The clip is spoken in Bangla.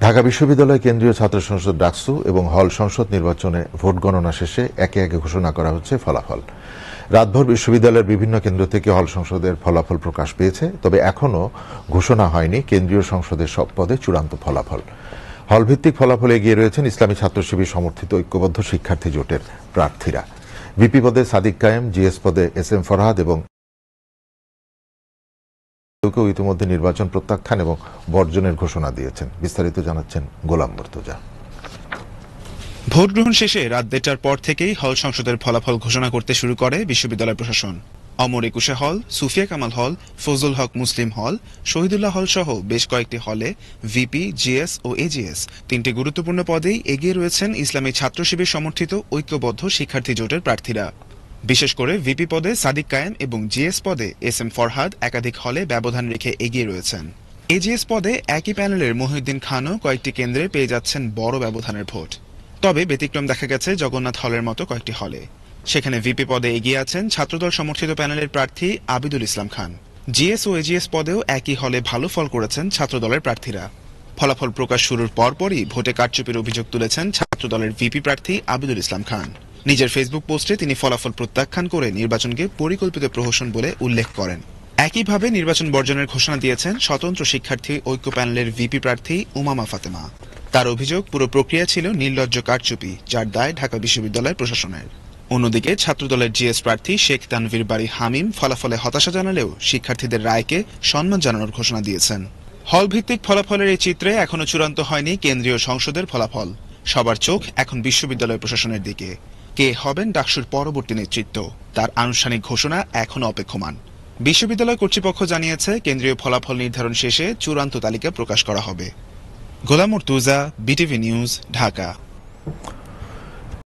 ঢাকা বিশ্ববিদ্যালয় কেন্দ্রীয় ছাত্র সংসদ ডাকসু এবং হল সংসদ নির্বাচনে ভোট গণনা শেষে একে একে ঘোষণা করা হচ্ছে ফলাফল। রাতভর বিশ্ববিদ্যালয়ের বিভিন্ন কেন্দ্র থেকে হল সংসদের ফলাফল প্রকাশ পেয়েছে, তবে এখনও ঘোষণা হয়নি কেন্দ্রীয় সংসদের সব পদে চূড়ান্ত ফলাফল। হলভিত্তিক ফলাফলে এগিয়ে রয়েছেন ইসলামী ছাত্র শিবির সমর্থিত ঐক্যবদ্ধ শিক্ষার্থী জোটের প্রার্থীরা। ভিপি পদে সাদিক কায়েম, জিএস পদে SM ফরহাদ এবং কেউ ইতিমধ্যে নির্বাচন প্রত্যাখ্যান এবং বর্জনের ঘোষণা দিয়েছেন। বিস্তারিত জানাচ্ছেন গোলাম মুর্তজা। ভোট গ্রহণ শেষে রাত 1টার পর থেকেই হল সংসদের ফলাফল ঘোষণা করতে শুরু করে বিশ্ববিদ্যালয় প্রশাসন। অমর একুশে হল, সুফিয়া কামাল হল, ফজল হক মুসলিম হল, শহীদুল্লাহ হল সহ বেশ কয়েকটি হলে ভিপি, জিএস ও এজিএস তিনটি গুরুত্বপূর্ণ পদেই এগিয়ে রয়েছেন ইসলামী ছাত্র শিবির সমর্থিত ঐক্যবদ্ধ শিক্ষার্থী জোটের প্রার্থীরা। বিশেষ করে ভিপি পদে সাদিক কায়েম এবং জিএস পদে SM ফরহাদ একাধিক হলে ব্যবধান রেখে এগিয়ে রয়েছেন। এজিএস পদে একই প্যানেলের মহিউদ্দিন খানও কয়েকটি কেন্দ্রে পেয়ে যাচ্ছেন বড় ব্যবধানের ভোট। তবে ব্যতিক্রম দেখা গেছে জগন্নাথ হলের মতো কয়েকটি হলে। সেখানে ভিপি পদে এগিয়ে আছেন ছাত্রদল সমর্থিত প্যানেলের প্রার্থী আবিদুল ইসলাম খান। জিএস ও এজিএস পদেও একই হলে ভালো ফল করেছেন ছাত্রদলের প্রার্থীরা। ফলাফল প্রকাশ শুরুর পরপরই ভোটে কারচুপির অভিযোগ তুলেছেন ছাত্রদলের ভিপি প্রার্থী আবিদুল ইসলাম খান। নিজের ফেসবুক পোস্টে তিনি ফলাফল প্রত্যাখ্যান করে নির্বাচনকে পরিকল্পিত প্রহসন বলে উল্লেখ করেন। একইভাবে নির্বাচন বর্জনের ঘোষণা দিয়েছেন স্বতন্ত্র শিক্ষার্থী ঐক্য প্যানেলের ভিপি প্রার্থী উমামা ফাতেমা। তার অভিযোগ, পুরো প্রক্রিয়া ছিল নির্লজ্জ কারচুপি, যার দায় ঢাকা বিশ্ববিদ্যালয় প্রশাসনের। অন্যদিকে ছাত্রদলের জিএস প্রার্থী শেখ তানভীর বারী হামিম ফলাফলে হতাশা জানালেও শিক্ষার্থীদের রায়কে সম্মান জানানোর ঘোষণা দিয়েছেন। হল ভিত্তিক ফলাফলের এই চিত্রে এখনো চূড়ান্ত হয়নি কেন্দ্রীয় সংসদের ফলাফল। সবার চোখ এখন বিশ্ববিদ্যালয় প্রশাসনের দিকে। কে হবেন ডাকসুর পরবর্তী নেতৃত্ব, তার আনুষ্ঠানিক ঘোষণা এখনো অপেক্ষমান। বিশ্ববিদ্যালয় কর্তৃপক্ষ জানিয়েছে কেন্দ্রীয় ফলাফল নির্ধারণ শেষে চূড়ান্ত তালিকা প্রকাশ করা হবে। গোলাম মুর্তজা, বিটিভি নিউজ, ঢাকা।